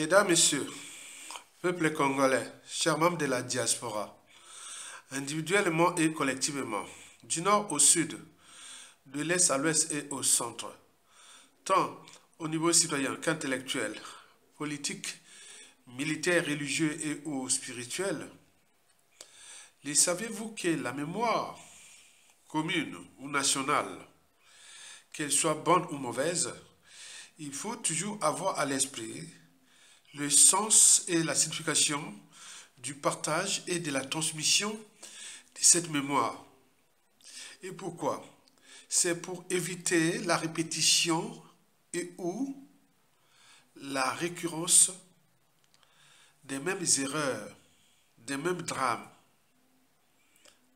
Mesdames, Messieurs, peuple congolais, chers membres de la diaspora, individuellement et collectivement, du nord au sud, de l'est à l'ouest et au centre, tant au niveau citoyen qu'intellectuel, politique, militaire, religieux et ou spirituel, les savez-vous que la mémoire commune ou nationale, qu'elle soit bonne ou mauvaise, il faut toujours avoir à l'esprit le sens et la signification du partage et de la transmission de cette mémoire. Et pourquoi? C'est pour éviter la répétition et ou la récurrence des mêmes erreurs, des mêmes drames,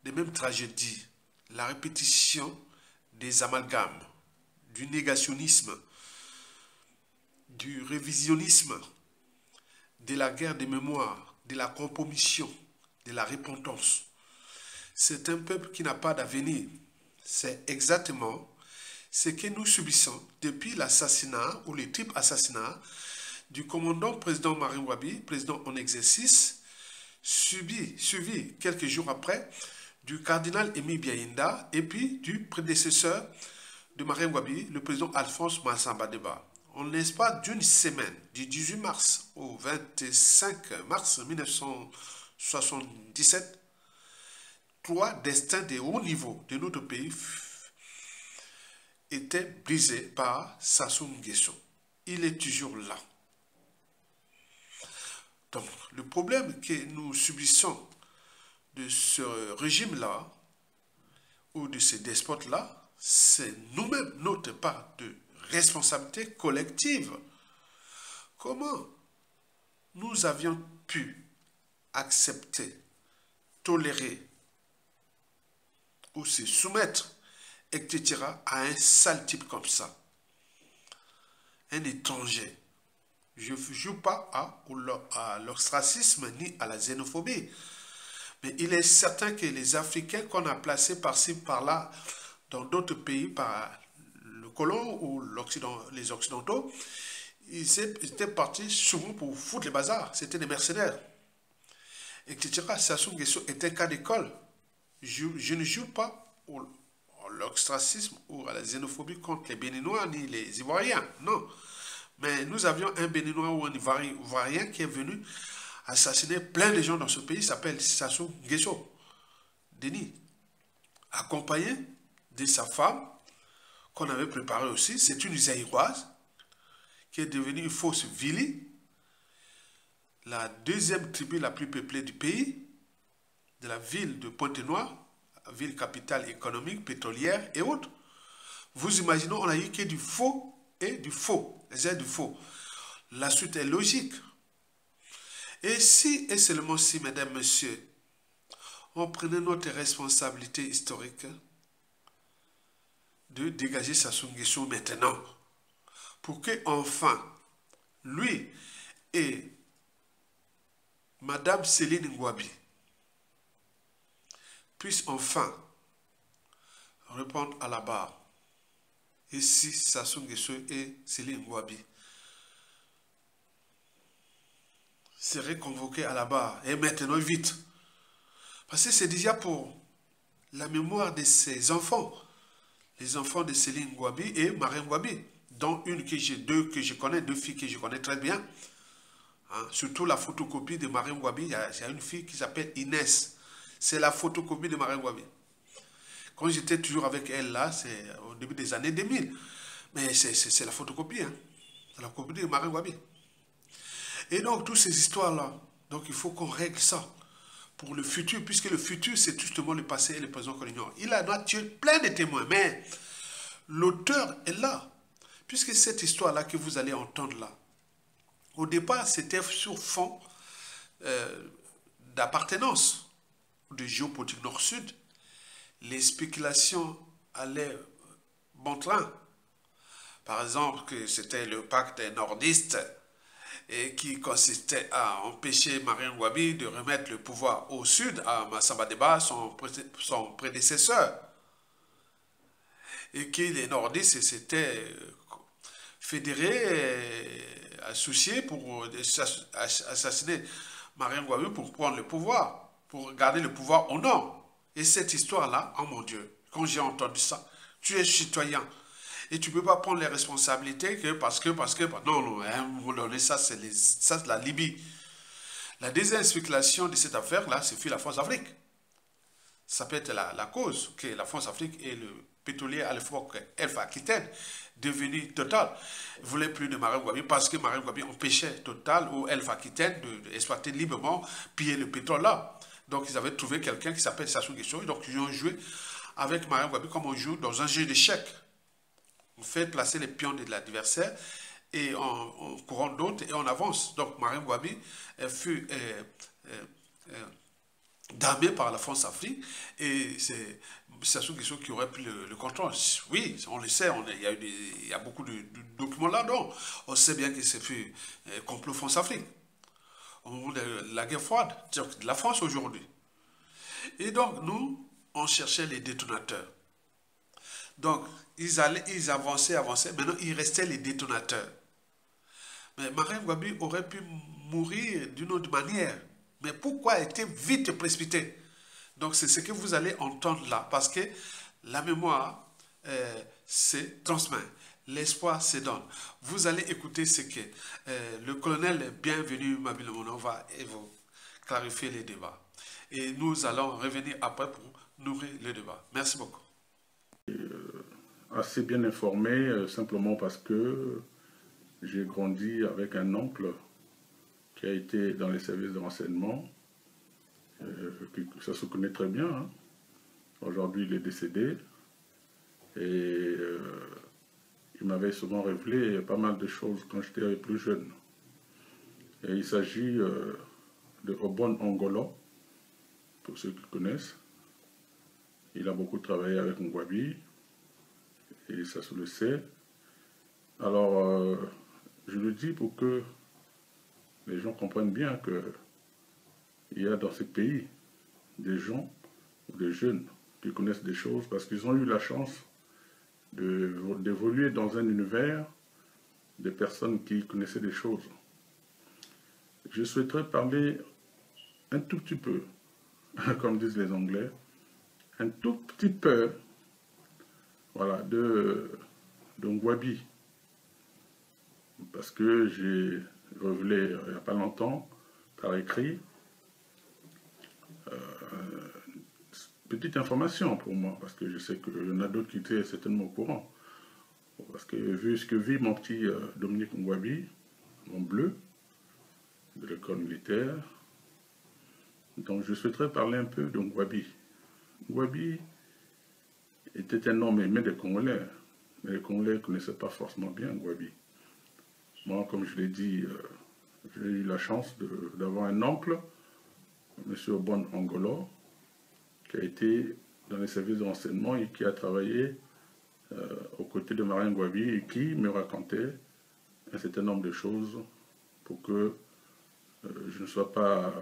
des mêmes tragédies, la répétition des amalgames, du négationnisme, du révisionnisme, de la guerre des mémoires, de la compromission, de la repentance. C'est un peuple qui n'a pas d'avenir. C'est exactement ce que nous subissons depuis l'assassinat ou le triple assassinat du commandant président Marine Ngouabi, président en exercice, suivi quelques jours après du cardinal Émile Biaïnda et puis du prédécesseur de Marine Ngouabi, le président Alphonse Massamba Deba. En l'espace d'une semaine, du 18 mars au 25 mars 1977, trois destins de haut niveau de notre pays étaient brisés par Sassou Nguesso. Il est toujours là. Donc, le problème que nous subissons de ce régime-là, ou de ces despotes-là, c'est nous-mêmes, notre part de responsabilité collective. Comment nous avions pu accepter, tolérer ou se soumettre, etc., à un sale type comme ça? Un étranger. Je ne joue pas à l'ostracisme ni à la xénophobie. Mais il est certain que les Africains qu'on a placés par-ci, par-là, dans d'autres pays, par le colon ou les Occidentaux, ils étaient partis souvent pour foutre les bazars. C'était des mercenaires, etc. Sassou Nguesso était un cas d'école. Je ne joue pas à l'ostracisme ou à la xénophobie contre les Béninois ni les Ivoiriens. Non. Mais nous avions un Béninois ou un Ivoirien qui est venu assassiner plein de gens dans ce pays, il s'appelle Sassou Nguesso, Denis, accompagné de sa femme, qu'on avait préparée aussi. C'est une Zaïroise qui est devenue une fausse Vili, la deuxième tribu la plus peuplée du pays, de la ville de Pointe-Noire, ville capitale économique, pétrolière et autres. Vous imaginez, on a eu que du faux et du faux, les aides du faux. La suite est logique. Et si, et seulement si, mesdames, messieurs, on prenait notre responsabilité historique de dégager Sassou Nguesso maintenant, pour que enfin, lui et Madame Céline Ngouabi puissent enfin répondre à la barre. Et si Sassou Nguesso et Céline Ngouabi seraient convoqués à la barre, et maintenant vite, parce que c'est déjà pour la mémoire de ses enfants, les enfants de Céline Ngouabi et Marine Ngouabi, dont deux filles que je connais très bien. Hein, surtout la photocopie de Marine Ngouabi, il y a une fille qui s'appelle Inès. C'est la photocopie de Marine Ngouabi. Quand j'étais toujours avec elle là, c'est au début des années 2000. Mais c'est la photocopie, hein. C'est la copie de Marine Ngouabi. Et donc, toutes ces histoires-là, donc il faut qu'on règle ça pour le futur, puisque le futur, c'est justement le passé et le présent qu'on ignore. Il a tué plein de témoins, mais l'auteur est là. Puisque cette histoire-là que vous allez entendre là, au départ, c'était sur fond d'appartenance, de géopolitique nord-sud. Les spéculations allaient bon train. Par exemple, que c'était le pacte des nordistes et qui consistait à empêcher Marine Ngouabi de remettre le pouvoir au sud à Massamba Deba, son prédécesseur. Et que les nordistes s'étaient fédérés associé pour assassiner Marien Gouabi pour prendre le pouvoir, pour garder le pouvoir au nord. Et cette histoire-là, oh mon Dieu, quand j'ai entendu ça, tu es citoyen. Et tu ne peux pas prendre les responsabilités parce que, non, non, à un moment donné, ça c'est la Libye. La deuxième spéculation de cette affaire-là, c'est la France Afrique. Ça peut être la cause que la France Afrique et le pétrolier à l'époque Elf Aquitaine, devenu Total, ne voulait plus de Marien Gouabi parce que Marien Gouabi empêchait Total ou Elf Aquitaine d'exploiter librement, piller le pétrole là. Donc ils avaient trouvé quelqu'un qui s'appelle Sassou Nguesso, donc ils ont joué avec Marien Gouabi comme on joue dans un jeu d'échecs. On fait placer les pions de l'adversaire et on courant d'autres et on avance. Donc Marien Gouabi fut damné par la France-Afrique et c'est Sassou Nguesso qui aurait pris le contrôle. Oui, on le sait, il y a beaucoup de documents là-dedans. On sait bien que c'est fait complot France-Afrique au moment de la guerre froide de la France aujourd'hui. Et donc nous, on cherchait les détonateurs. Donc ils avançaient, maintenant il restait les détonateurs. Mais Marien Gouabi aurait pu mourir d'une autre manière. Mais pourquoi était vite précipité? Donc c'est ce que vous allez entendre là, parce que la mémoire se transmet, l'espoir se donne. Vous allez écouter ce que le colonel Bienvenu Mabile Mono va vous clarifier les débats. Et nous allons revenir après pour nourrir le débat. Merci beaucoup. Assez bien informé, simplement parce que j'ai grandi avec un oncle qui a été dans les services de renseignement, ça se connaît très bien. Hein. Aujourd'hui, il est décédé et il m'avait souvent révélé pas mal de choses quand j'étais plus jeune. Et il s'agit de Obon Ongolo, pour ceux qui connaissent. Il a beaucoup travaillé avec Ngouabi et ça se le sait. Alors, je le dis pour que les gens comprennent bien qu'il y a dans ce pays des gens ou des jeunes qui connaissent des choses parce qu'ils ont eu la chance d'évoluer dans un univers de personnes qui connaissaient des choses. Je souhaiterais parler un tout petit peu, comme disent les Anglais, un tout petit peu, voilà, de Ngouabi. Parce que j'ai révélé il n'y a pas longtemps, par écrit, petite information pour moi, parce que je sais qu'il y en a d'autres qui étaient certainement au courant. Parce que vu ce que vit mon petit Dominique Ngouabi, mon bleu, de l'école militaire, donc je souhaiterais parler un peu de Ngouabi. Ngouabi était un homme aimé des Congolais, mais les Congolais ne connaissaient pas forcément bien Ngouabi. Moi, comme je l'ai dit, j'ai eu la chance d'avoir un oncle, M. Obon Ongolo, qui a été dans les services de renseignement et qui a travaillé aux côtés de Marien Gouabi et qui me racontait un certain nombre de choses pour que je ne sois pas,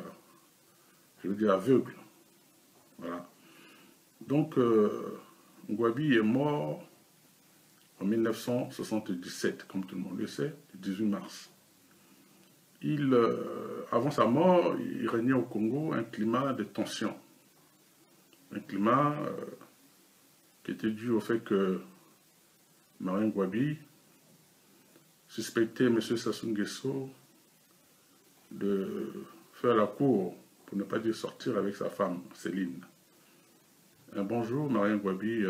je veux dire, aveugle. Voilà. Donc, Ngouabi est mort en 1977, comme tout le monde le sait, le 18 mars. Avant sa mort, il régnait au Congo un climat de tension. Un climat qui était dû au fait que Marien Gouabi suspectait M. Sassou Nguesso de faire la cour, pour ne pas dire sortir avec sa femme, Céline. Un bon jour, Marien Gouabi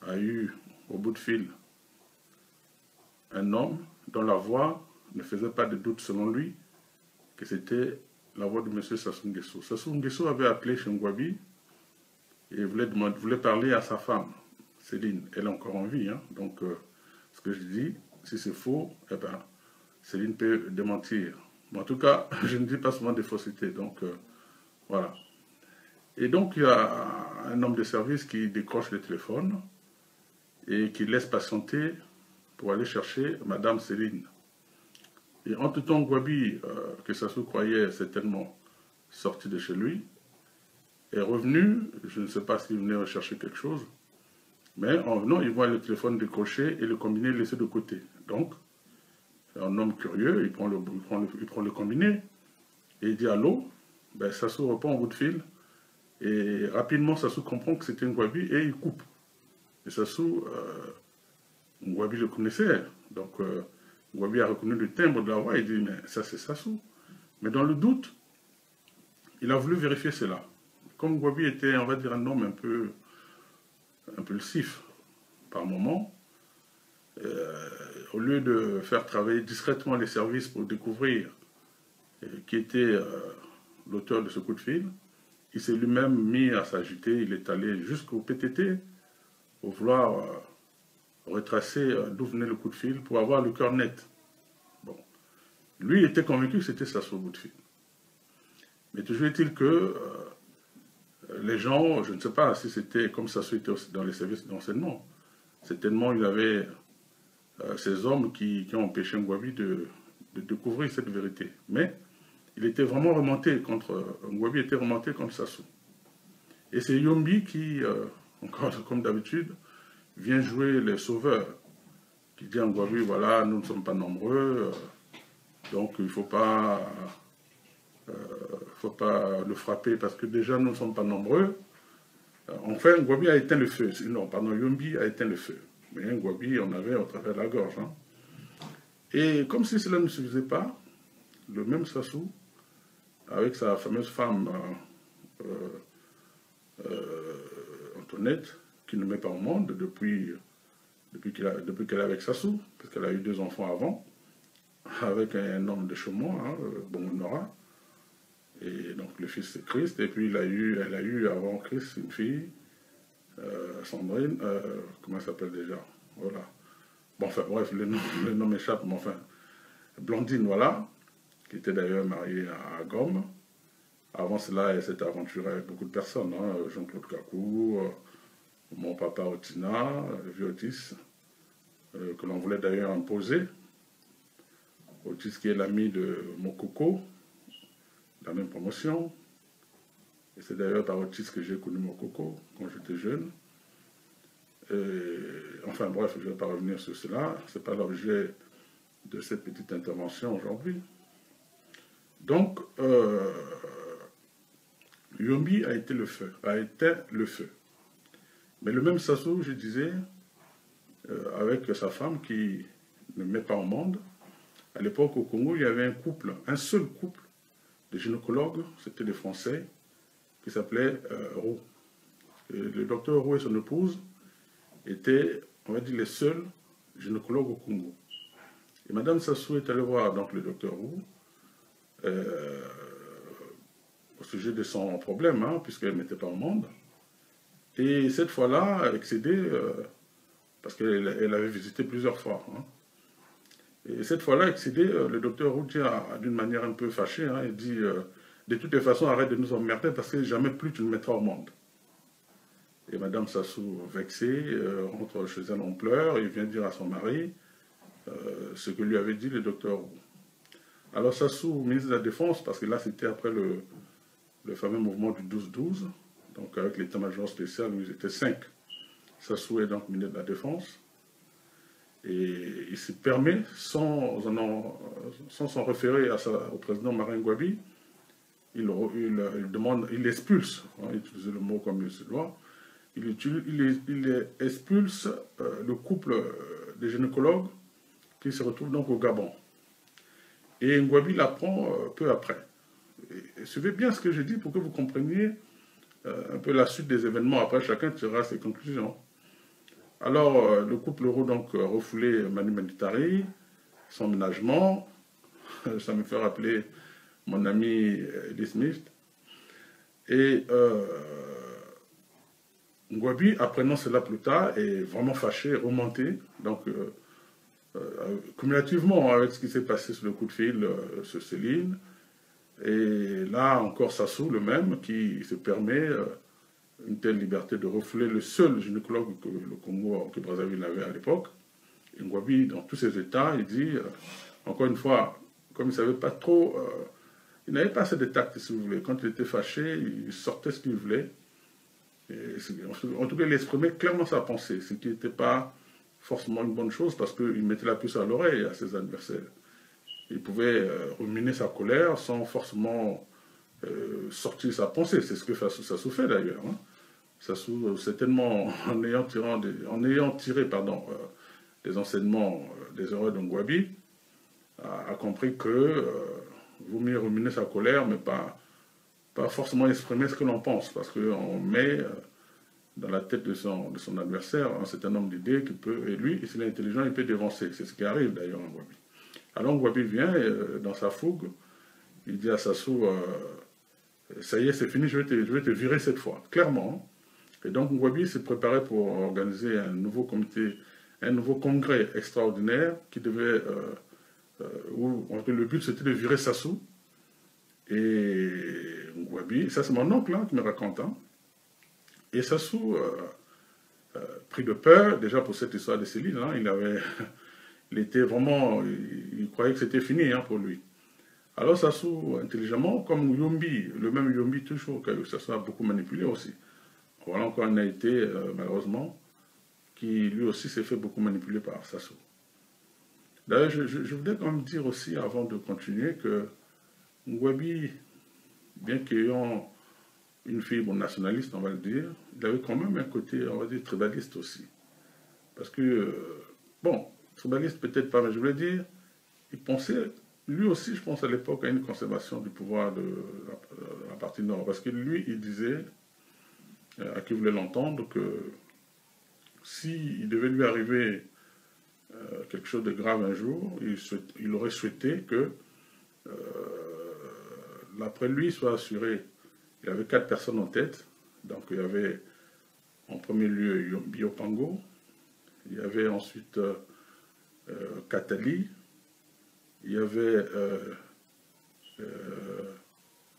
a eu au bout de fil un homme dont la voix ne faisait pas de doute selon lui que c'était la voix de M. Sassou Nguesso. Sassou Nguesso avait appelé chez Ngouabi et voulait parler à sa femme, Céline. Elle est encore en vie, hein? Donc ce que je dis, si c'est faux, eh ben, Céline peut démentir. Mais en tout cas, je ne dis pas seulement des faussetés, donc voilà. Et donc il y a un homme de service qui décroche le téléphone et qui laisse patienter pour aller chercher Madame Céline. Et entre-temps, Ngouabi, que Sassou croyait certainement sorti de chez lui, est revenu, je ne sais pas s'il venait rechercher quelque chose, mais en venant, il voit le téléphone décroché et le combiné laissé de côté. Donc, un homme curieux, il prend le combiné, et il dit allô, ben, Sassou répond au bout de fil, et rapidement Sassou comprend que c'était Ngouabi, et il coupe. Et Sassou, Ngouabi le connaissait, donc Ngouabi a reconnu le timbre de la voix, il dit mais ça c'est Sassou. Mais dans le doute, il a voulu vérifier cela. Comme Ngouabi était, on va dire, un homme un peu impulsif par moment, au lieu de faire travailler discrètement les services pour découvrir qui était l'auteur de ce coup de fil, il s'est lui-même mis à s'agiter, il est allé jusqu'au PTT pour vouloir retracer d'où venait le coup de fil pour avoir le cœur net. Bon. Lui était convaincu que c'était Sassou au bout de fil. Mais toujours est-il que les gens, je ne sais pas si c'était comme Sassou était dans les services d'enseignement, certainement il y avait ces hommes qui ont empêché Ngouabi de découvrir cette vérité. Mais il était vraiment remonté contre, Ngouabi était remonté contre Sassou. Et c'est Yombi qui, encore comme d'habitude, vient jouer les sauveurs, qui dit à Ngouabi, voilà, nous ne sommes pas nombreux, donc il ne faut pas le frapper parce que déjà nous ne sommes pas nombreux. Enfin, Ngouabi a éteint le feu. Non, pardon, Yombi a éteint le feu. Mais Ngouabi, on avait au travers de la gorge. Hein. Et comme si cela ne suffisait pas, le même Sassou, avec sa fameuse femme Antoinette, qui ne met pas au monde depuis qu'elle est avec Sassou, parce qu'elle a eu 2 enfants avant, avec un homme de Chaumont, hein, Bongonora, et donc le fils c'est Christ, et puis elle a eu avant Christ une fille, Sandrine, comment elle s'appelle déjà, voilà. Bon, enfin, bref, le nom m'échappe, mais enfin, Blandine, voilà, qui était d'ailleurs mariée à Gom. Avant cela, elle s'était aventurée avec beaucoup de personnes, hein, Jean-Claude Kakou, mon papa Otina, le vieux Otis, que l'on voulait d'ailleurs imposer. Otis qui est l'ami de Mokoko, la même promotion. Et c'est d'ailleurs par Otis que j'ai connu Mokoko quand j'étais jeune. Enfin bref, je ne vais pas revenir sur cela, ce n'est pas l'objet de cette petite intervention aujourd'hui. Donc, Yombi a été le feu, Mais le même Sassou, je disais, avec sa femme qui ne met pas au monde, à l'époque au Congo, il y avait un seul couple de gynécologues, c'était des Français, qui s'appelait Roux. Le docteur Roux et son épouse étaient, on va dire, les seuls gynécologues au Congo. Et Madame Sassou est allée voir donc le docteur Roux au sujet de son problème, hein, puisqu'elle ne mettait pas au monde. Et cette fois-là, elle a excédé, parce qu'elle avait visité plusieurs fois. Hein. Et cette fois-là, excédé, le docteur Roux dit d'une manière un peu fâchée, hein, il dit de toutes les façons, arrête de nous emmerder parce que jamais plus tu ne mettras au monde. Et Madame Sassou, vexée, rentre chez elle en pleurs et vient dire à son mari ce que lui avait dit le docteur Roux. Alors Sassou, ministre de la Défense, parce que là c'était après le fameux mouvement du 12-12, donc avec l'état-major spécial où ils étaient 5. Sassou est donc ministre de la Défense. Et il se permet, sans s'en référer au président Marin Ngouabi, il expulse, on va utiliser le mot comme il se doit, il expulse le couple des gynécologues qui se retrouve donc au Gabon. Et Ngouabi l'apprend peu après. Et suivez bien ce que je dis pour que vous compreniez un peu la suite des événements. Après, chacun tirera ses conclusions. Alors, le couple Roux donc refoulé Manu Militari, son ménagement, ça me fait rappeler mon ami Eddie Smith. Et Ngouabi, apprenant cela plus tard, est vraiment fâché, remonté, donc cumulativement avec ce qui s'est passé sur le coup de fil sur Céline. Et là encore Sassou, le même, qui se permet une telle liberté de refouler le seul gynécologue que le Congo, que Brazzaville avait à l'époque. Et Ngouabi, dans tous ses états, il dit, encore une fois, comme il ne savait pas trop, il n'avait pas assez de tact, si vous voulez. Quand il était fâché, il sortait ce qu'il voulait. Et en tout cas, il exprimait clairement sa pensée, ce qui n'était pas forcément une bonne chose, parce qu'il mettait la puce à l'oreille à ses adversaires. il pouvait ruminer sa colère sans forcément sortir sa pensée. C'est ce que Sassou fait d'ailleurs. Hein. Sassou, certainement, en ayant tiré des enseignements des erreurs de Ngouabi, a compris que vaut mieux ruminer sa colère, mais pas forcément exprimer ce que l'on pense, parce qu'on met dans la tête de son adversaire un certain nombre d'idées qui peut, et lui, s'il est intelligent, il peut dévancer. C'est ce qui arrive d'ailleurs en Ngouabi. Alors Ngouabi vient, dans sa fougue, il dit à Sassou, ça y est, c'est fini, je vais te virer cette fois, clairement. Et donc Ngouabi s'est préparé pour organiser un nouveau congrès extraordinaire qui devait, où le but c'était de virer Sassou. Et Ngouabi, ça c'est mon oncle hein, qui me raconte, hein. Et Sassou, pris de peur, déjà pour cette histoire de Céline, hein, il était vraiment, il croyait que c'était fini hein, pour lui. Alors Sassou, intelligemment, comme Yombi, le même Yombi toujours, que Sassou a beaucoup manipulé aussi. Voilà encore un été, malheureusement, qui lui aussi s'est fait beaucoup manipuler par Sassou. D'ailleurs, je voudrais quand même dire aussi, avant de continuer, que Ngouabi, bien qu'ayant une fibre nationaliste, on va le dire, il avait quand même un côté, on va dire, tribaliste aussi. Parce que, bon, tribaliste peut-être pas, mais je voulais dire, il pensait, lui aussi, je pense à l'époque, à une conservation du pouvoir de la partie nord. Parce que lui, il disait, à qui voulait l'entendre, que s'il devait lui arriver quelque chose de grave un jour, il aurait souhaité que l'après lui soit assuré. Il y avait 4 personnes en tête. Donc il y avait en premier lieu Biopango, il y avait ensuite Katali, il y avait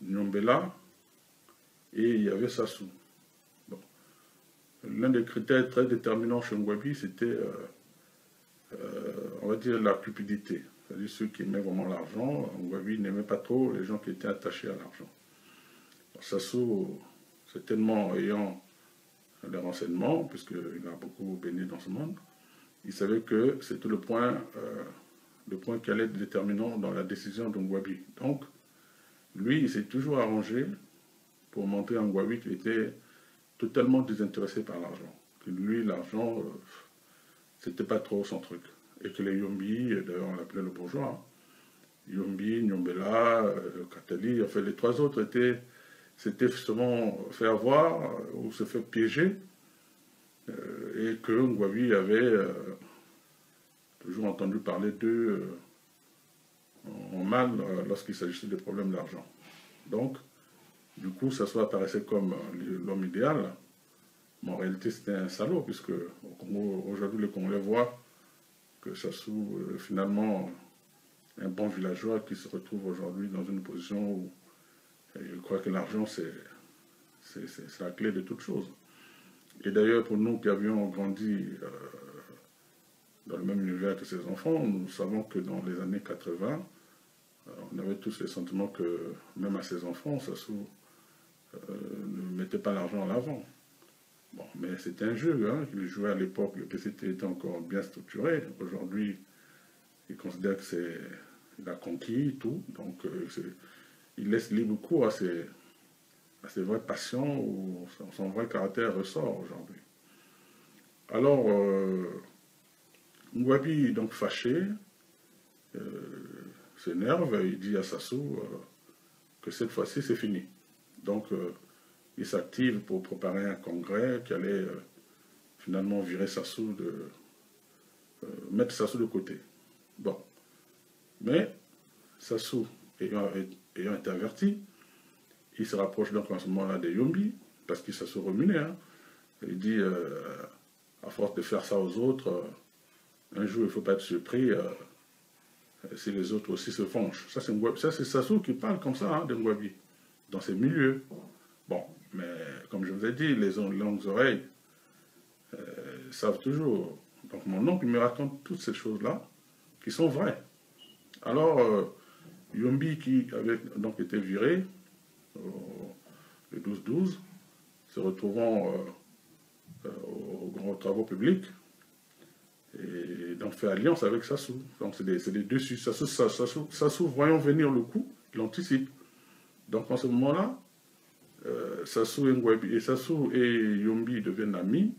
Nyombela et il y avait Sassou. Bon. L'un des critères très déterminants chez Ngouabi, c'était, on va dire, la cupidité. C'est-à-dire ceux qui aimaient vraiment l'argent. Ngouabi n'aimait pas trop les gens qui étaient attachés à l'argent. Sassou, certainement ayant des renseignements, puisqu'il a beaucoup baigné dans ce monde, il savait que c'était le point qui allait être déterminant dans la décision de Ngouabi. Donc, lui, il s'est toujours arrangé pour montrer à Ngouabi qu'il était totalement désintéressé par l'argent. Que lui, l'argent, c'était pas trop son truc. Et que les Yombi, d'ailleurs on l'appelait le bourgeois, hein, Yombi, Nyombela, Katali, enfin les 3 autres s'étaient justement fait avoir ou se fait piéger, et que Ngouabi avait toujours entendu parler d'eux en mal lorsqu'il s'agissait des problèmes d'argent. Donc, du coup, Sassou apparaissait comme l'homme idéal, mais en réalité c'était un salaud, puisque aujourd'hui les Congolais voient que Sassou, finalement, un bon villageois qui se retrouve aujourd'hui dans une position où je crois que l'argent, c'est la clé de toute chose. Et d'ailleurs, pour nous qui avions grandi dans le même univers que ses enfants, nous savons que dans les années 80, on avait tous le sentiment que, même à ses enfants, Sassou ne mettait pas l'argent en avant. Bon, mais c'était un jeu hein, qu'il jouait à l'époque. Le PCT était encore bien structuré. Aujourd'hui, il considère qu'il a conquis tout. Donc, il laisse libre cours à ses vraies passions où son vrai caractère ressort aujourd'hui. Alors, Ngouabi, donc fâché, s'énerve, il dit à Sassou que cette fois-ci c'est fini. Donc, il s'active pour préparer un congrès qui allait finalement virer Sassou, mettre Sassou de côté. Bon. Mais Sassou, ayant été averti, il se rapproche donc en ce moment-là des Yombi, parce qu'il se remuait. Hein. Il dit, à force de faire ça aux autres, un jour il ne faut pas être surpris si les autres aussi se vengent. Ça c'est Sassou qui parle comme ça hein, de Ngouabi, dans ces milieux. Bon, mais comme je vous ai dit, les longues oreilles savent toujours. Donc mon oncle me raconte toutes ces choses-là qui sont vraies. Alors, Yombi qui avait donc été viré le 12-12, se retrouvant aux travaux publics, et donc fait alliance avec Sassou. Donc c'est les deux Sassou, voyant venir le coup, il anticipe. Donc en ce moment-là, Sassou et Yombi deviennent amis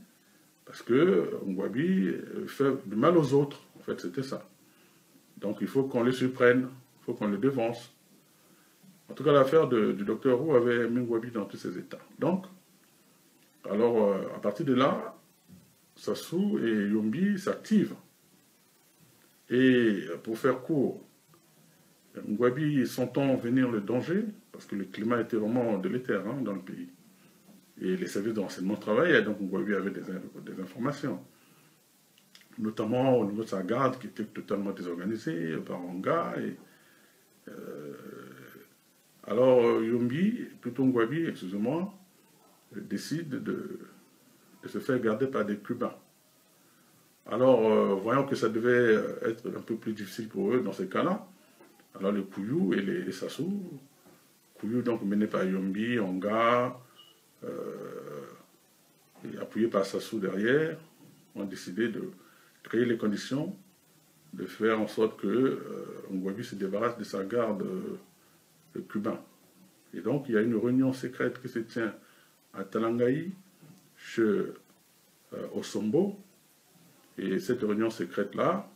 parce que Ngouabi fait du mal aux autres. En fait, c'était ça. Donc il faut qu'on les surprenne, il faut qu'on les devance. En tout cas, l'affaire du docteur Roux avait mis Ngouabi dans tous ses états. Donc, alors, à partir de là, Sassou et Yombi s'activent. Et pour faire court, Ngouabi sentant venir le danger, parce que le climat était vraiment délétère dans le pays, et les services de renseignement travaillaient, donc Ngouabi avait des informations, notamment au niveau de sa garde qui était totalement désorganisée par Onga. Alors Ngouabi, excusez-moi, décide de se faire garder par des Cubains. Alors, voyant que ça devait être un peu plus difficile pour eux dans ces cas-là, alors les Kouyou et les Sassou, Kouyou donc mené par Yombi, Onga, et appuyé par Sassou derrière, ont décidé de créer les conditions de faire en sorte que Ngouabi se débarrasse de sa garde cubain. Et donc il y a une réunion secrète qui se tient à Talangaï, chez Osombo, et cette réunion secrète-là,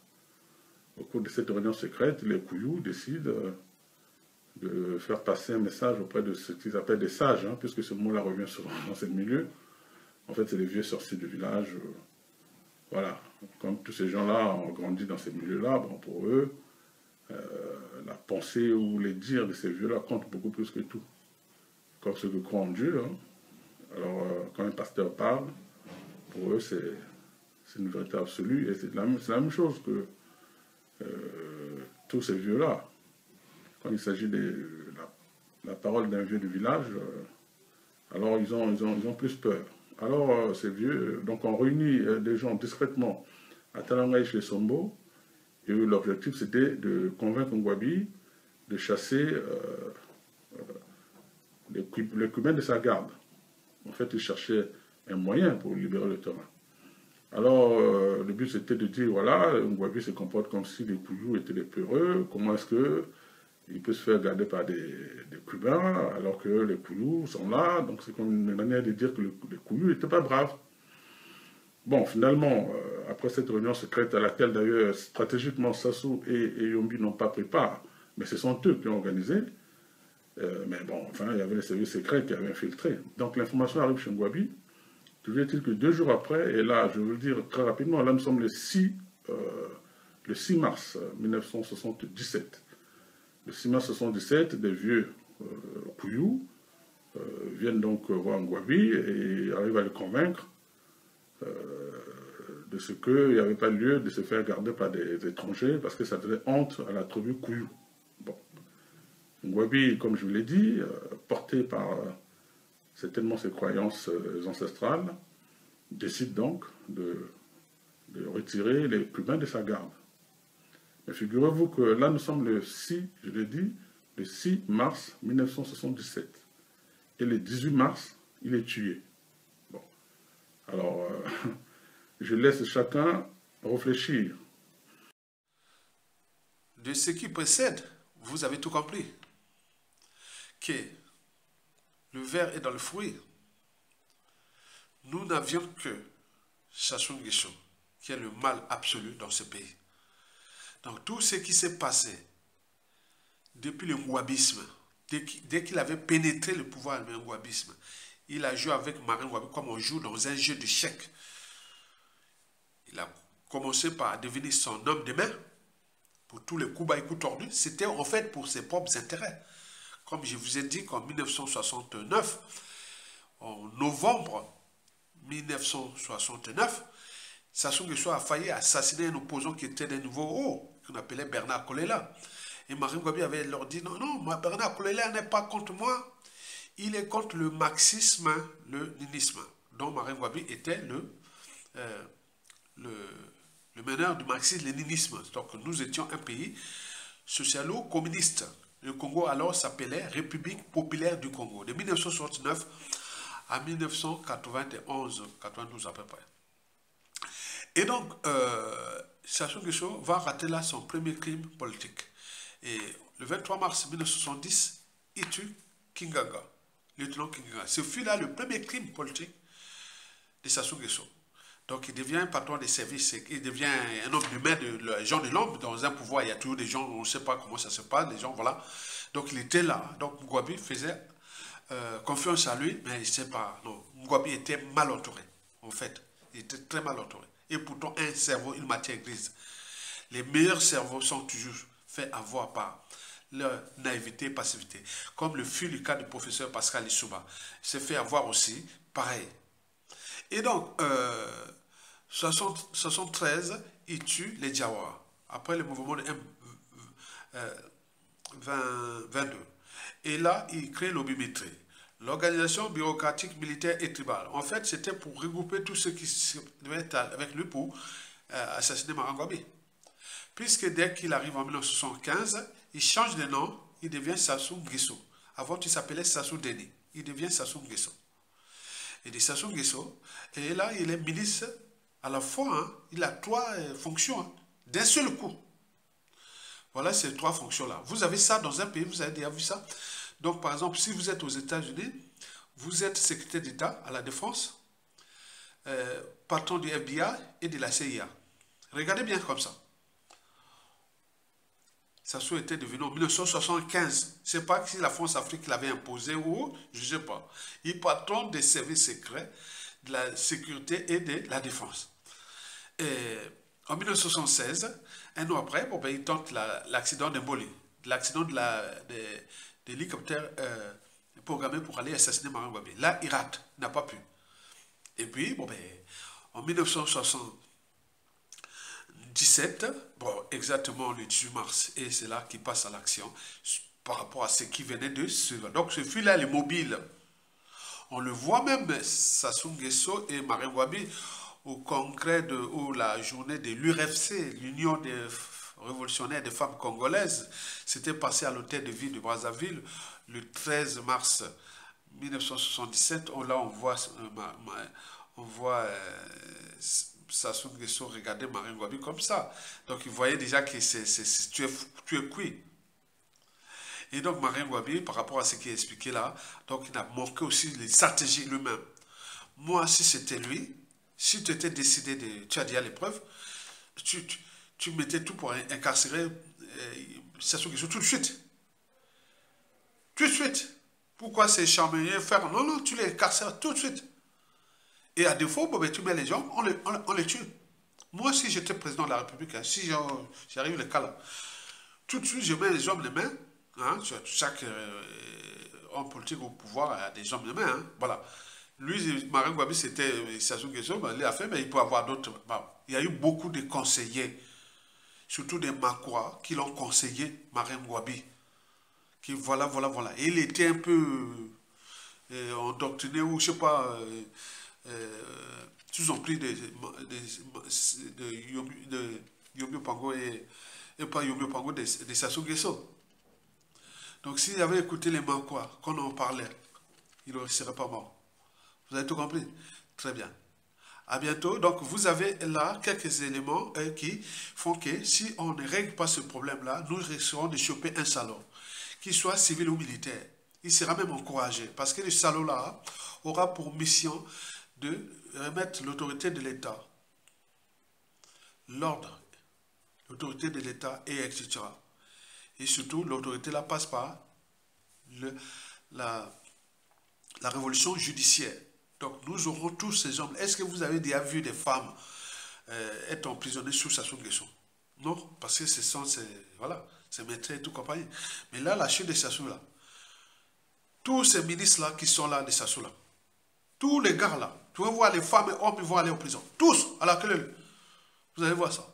au cours de cette réunion secrète, les Kouyou décident de faire passer un message auprès de ce qu'ils appellent des sages, puisque ce mot-là revient souvent dans ce milieu. En fait, c'est les vieux sorciers du village. Voilà. Comme tous ces gens-là ont grandi dans ces milieux-là, bon, pour eux, la pensée ou les dires de ces vieux-là comptent beaucoup plus que tout. Comme ceux qui croient en Dieu. Alors, quand un pasteur parle, pour eux, c'est une vérité absolue. Et c'est la même chose que tous ces vieux-là. Quand il s'agit de la parole d'un vieux du village, alors ils ont plus peur. Alors ces vieux, donc on réunit des gens discrètement à Talangaï chez Sombo, et l'objectif c'était de convaincre Ngouabi de chasser les Cubains de sa garde. En fait, il cherchait un moyen pour libérer le terrain. Alors, le but c'était de dire, voilà, Ngouabi se comporte comme si les Kouyou étaient des peureux, comment est-ce qu'il peut se faire garder par des Cubains, alors que les Kouyou sont là, donc c'est comme une manière de dire que les Kouyou n'étaient pas braves. Bon, finalement, après cette réunion secrète à laquelle d'ailleurs, stratégiquement, Sassou et Yombi n'ont pas pris part, mais ce sont eux qui ont organisé, mais bon, enfin, il y avait les services secrets qui avaient infiltré. Donc l'information arrive chez Ngouabi. Toujours est-il que 2 jours après, et là, je veux le dire très rapidement, là nous sommes le 6 mars 1977. Le 6 mars 1977, des vieux Kouyou viennent donc voir Ngouabi et arrivent à le convaincre de ce qu'il n'y avait pas lieu de se faire garder par des étrangers parce que ça faisait honte à la tribu Kouyou. Bon. Ngouabi, comme je vous l'ai dit, porté par certainement ses croyances ancestrales, décide donc de retirer les Cubains de sa garde. Mais figurez-vous que là, nous sommes le 6, je l'ai dit, le 6 mars 1977. Et le 18 mars, il est tué. Bon. Alors, je laisse chacun réfléchir. De ce qui précède, vous avez tout compris. Que le ver est dans le fruit. Nous n'avions que Sassou Nguesso, qui est le mal absolu dans ce pays. Donc tout ce qui s'est passé depuis le ngouabisme, dès qu'il avait pénétré le pouvoir du ngouabisme, il a joué avec Marine Ngouabi comme on joue dans un jeu d'échecs. Il a commencé par devenir son homme de main pour tous les coups bas et coups tordus. C'était en fait pour ses propres intérêts. Comme je vous ai dit qu'en 1969, en novembre 1969, Sassou Nguesso a failli assassiner un opposant qui était d'un niveau haut, qu'on appelait Bernard Kolela. Et Marine Ngouabi avait leur dit, non, non, Bernard Kolela n'est pas contre moi, il est contre le marxisme, le ninisme, dont Marine Ngouabi était le meneur du marxisme-léninisme. Donc nous étions un pays socialo-communiste. Le Congo alors s'appelait République populaire du Congo, de 1969 à 1991, 92 à peu près. Et donc, Sassou Nguesso va rater là son premier crime politique. Et le 23 mars 1970, il tue Kinganga, lieutenant Kinganga. Ce fut là le premier crime politique de Sassou Nguesso. Donc il devient patron des services, il devient un homme d'humain, les gens de l'ombre. Dans un pouvoir, il y a toujours des gens, on ne sait pas comment ça se passe, les gens, voilà. Donc il était là. Donc Mugwabi faisait confiance à lui, mais il ne sait pas. Non, Mugwabi était mal entouré, en fait. Il était très mal entouré. Et pourtant, un cerveau, une matière grise. Les meilleurs cerveaux sont toujours faits avoir par leur naïveté et passivité. Comme le fut le cas du professeur Pascal Lissouba. Il s'est fait avoir aussi, pareil. Et donc, 73, il tue les Djawara, après le mouvement de M22. Et là, il crée l'Obimétrie, l'organisation bureaucratique, militaire et tribale. En fait, c'était pour regrouper tous ceux qui devaient être avec lui pour assassiner Marwan Gwabi. Puisque dès qu'il arrive en 1975, il change de nom, il devient Sassou Nguesso. Avant, il s'appelait Sassou Deni. Il devient Sassou Nguesso. Et de Sassou Nguesso, et là, il est ministre à la fois, hein, il a 3 fonctions, hein, d'un seul coup. Voilà ces 3 fonctions-là. Vous avez ça dans un pays, vous avez déjà vu ça. Donc, par exemple, si vous êtes aux États-Unis, vous êtes secrétaire d'État à la Défense, patron du FBI et de la CIA. Regardez bien comme ça. Sassou était devenu en 1975. Je ne sais pas si la France-Afrique l'avait imposé ou je ne sais pas. Il est patron des services secrets, de la sécurité et de la défense. Et en 1976, un an après, bon, ben, il tente l'accident d'Emboli, l'accident de l'hélicoptère programmé pour aller assassiner Marwan Gwabi. Là, il rate, il n'a pas pu. Et puis, bon, ben, en 1977, bon, exactement le 18 mars, et c'est là qu'il passe à l'action par rapport à ce qui venait de suivre. Donc, ce fut là les mobiles. On le voit même, Sassou Nguesso et Marwan Gwabi, au congrès ou la journée de l'URFC, l'Union des révolutionnaires des femmes congolaises. C'était passé à l'hôtel de ville de Brazzaville le 13 mars 1977. Là, on voit Sassou Nguesso regarder Marwan Gwabi comme ça. Donc, il voyait déjà que tu es cuit. Et donc, Marwan Gwabi, par rapport à ce qui est expliqué là, donc il a manqué aussi les stratégies lui-même. Moi, si c'était lui, si tu étais décidé tu as déjà les preuves, tu mettais tout pour incarcérer Sassou Nguesso tout de suite. Tout de suite. Pourquoi ces charmeniers faire? Non, non, tu les incarcères tout de suite. Et à défaut, bon, ben, tu mets les gens, on les tue. Moi, si j'étais président de la République, hein, si j'arrive le cas là, tout de suite, je mets les hommes les mains. Hein, chaque homme politique au pouvoir a des hommes les mains. Hein, voilà. Lui, Marwan Gwabi, c'était Sassou Nguesso, ben, il l'a fait, mais il peut avoir d'autres. Bon, il y a eu beaucoup de conseillers, surtout des Makwa, qui l'ont conseillé, Marwan Gwabi. Qui, voilà. Et il était un peu endoctriné, ou je sais pas, sous empris de Yomio Pango et pas Yomio Pango, de Sassou Nguesso. Donc s'il avait écouté les Makwa, quand on en parlait, il ne serait pas mort. Vous avez tout compris? Très bien. À bientôt. Donc, vous avez là quelques éléments qui font que si on ne règle pas ce problème-là, nous risquerons de choper un salaud, qu'il soit civil ou militaire. Il sera même encouragé parce que le salaud-là aura pour mission de remettre l'autorité de l'État, l'ordre, l'autorité de l'État, et etc. Et surtout, l'autorité-là passe par la révolution judiciaire. Donc, nous aurons tous ces hommes. Est-ce que vous avez déjà vu des femmes être emprisonnées sous Sassou Nguesso? Non, parce que ce sont ces maîtres et tout compagnie. Mais là, la chute de Sassou là, tous ces ministres-là qui sont là de Sassou là, tous les gars là, tu vas voir les femmes et hommes, ils vont aller en prison. Tous à la clé. Vous allez voir ça.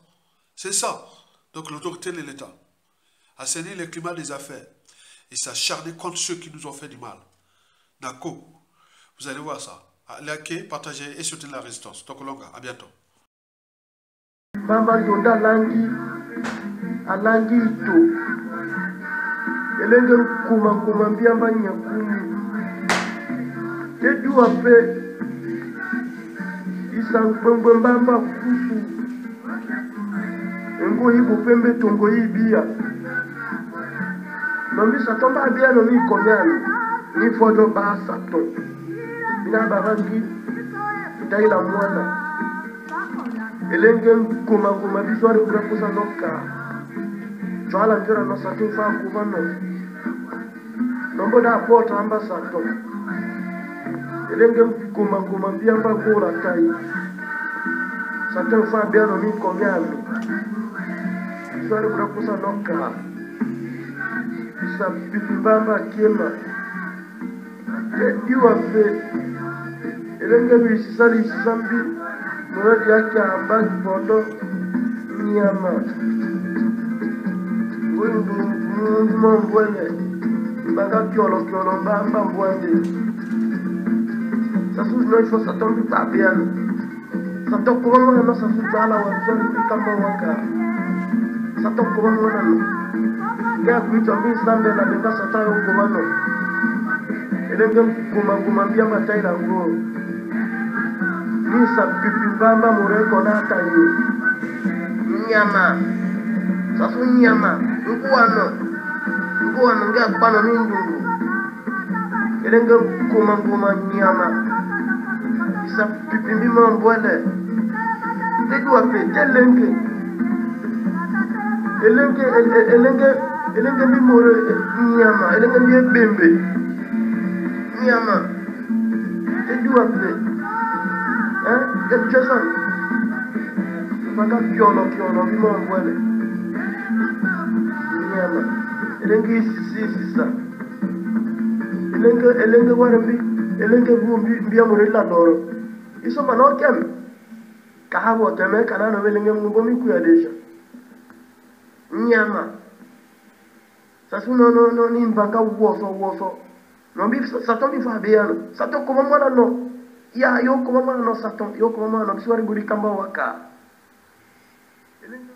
C'est ça. Donc, l'autorité de l'État. Assainir le climat des affaires et s'acharner contre ceux qui nous ont fait du mal. D'accord. Vous allez voir ça. Likez, partagez et soutenez la résistance. Tokolonga, à bientôt. Mama Yonda Langi, Alangi Ito, Elenger Kuma Mbiamba Nyakumu, Tedu Ape, Isang Pembamba Kusu. tongo ibo pembe tongo ibia nombi saton ba bia no mi komiani ni fodo ba saton bina babangi dai la mwana elenge kuma biswari kura kusa noka twala njora no saton fa kubano nombo da porta amba saton elenge kuma bia mba kura tai saton fa bia no mi komiani biswari kura kusa noka sa pipibamba kema diwa fe elenge bisali sambi mwadi yake amba foto nyama mwa mbwene mbanga kyolo bamba mbwende sasu noifo satombi pabiano satoko mwana no sasu tala wazori kama waka satoko mwana no kaya kuitwa mbi sambe na benga satayo kumano elenge kuma mbia mataira ngo ni sa pipibamba mureko na tayo nyama sasu nyama nguano ngia kupano ni ndungu elenge kuma nyama isa pipibima mbwele tegua pe telenge elenge mimore nyama elenge mie bembe nyama tegua pe Jason maka kyolo bima mbwele nyama elenge sisa elenge warambi elenge bumbi mbia murela loro iso manokem kahabo teme kanano elenge mbomi kuya deja nyama sasu no ni mbanga woso no bi saton bi fa beano saton ko mwana no ya yo ko mwana no saton yo ko mwana no biswari buri kamba waka elenge